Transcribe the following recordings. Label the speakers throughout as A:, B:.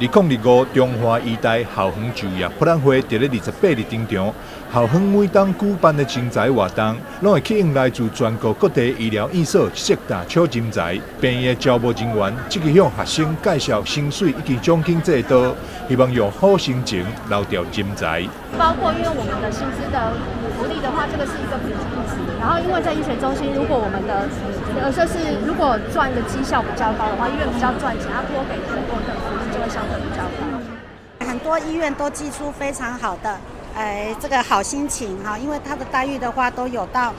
A: 2025中华医大校园就业博览会伫咧28日登场。校园每当举办的精彩活动，拢会吸引来自全国各地医疗院所硕大超人才。病院的招募人员积极向学生介绍薪水以及奖金制度，希望用好心情留住人才。
B: 包括因为我们的薪资的福利的话，这个是一个比例。然后因为在医学中心，如果我们的就是如果赚的绩效比较高的话，医院比较赚钱，它多给更多的福利就会相对比较高。
C: 很多医院都寄出非常好的这个好心情哈，因为它的待遇的话都有到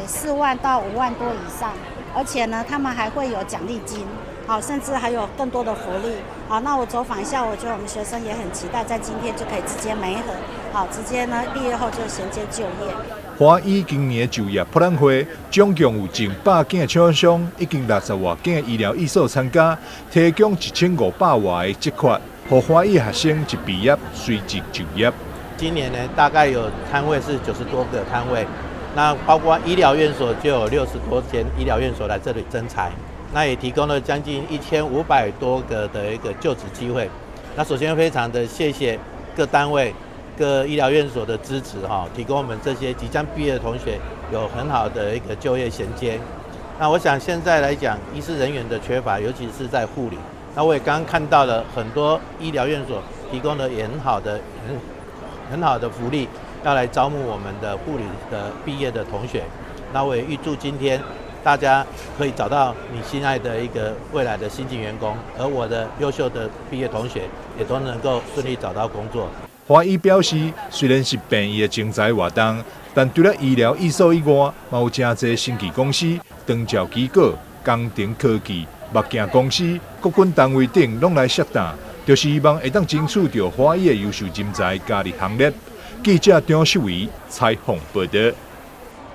C: 4万到5万多以上，而且呢，他们还会有奖励金，好，甚至还有更多的福利。好，那我走访一下，我觉得我们学生也很期待，在今天就可以直接媒合，好，直接呢毕业后就衔接就业。
A: 华医今年的就业博览会总共有近100间厂商，已经60多间医疗院所参加，提供1500外的职缺，让华医学生一毕业随即就业。
D: 今年呢，大概有摊位是90多个摊位，那包括医疗院所就有60多间医疗院所来这里征才，那也提供了将近1500多个的一个就职机会。那首先非常的谢谢各单位、各医疗院所的支持哈，提供我们这些即将毕业的同学有很好的一个就业衔接。那我想现在来讲，医师人员的缺乏，尤其是在护理。那我也刚刚看到了很多医疗院所提供的也很好的福利，要来招募我们的护理的毕业的同学。那我也预祝今天大家可以找到你心爱的一个未来的新进员工，而我的优秀的毕业同学也都能够顺利找到工作。
A: 华医表示，虽然是病院的精彩活动，但除了医疗院所以外，也有真侪新奇公司、长照机构、工程科技、目镜公司、国军单位等拢来涉谈，就是希望会当争取到华医的优秀人才加入行列。记者张秀仪采访报道。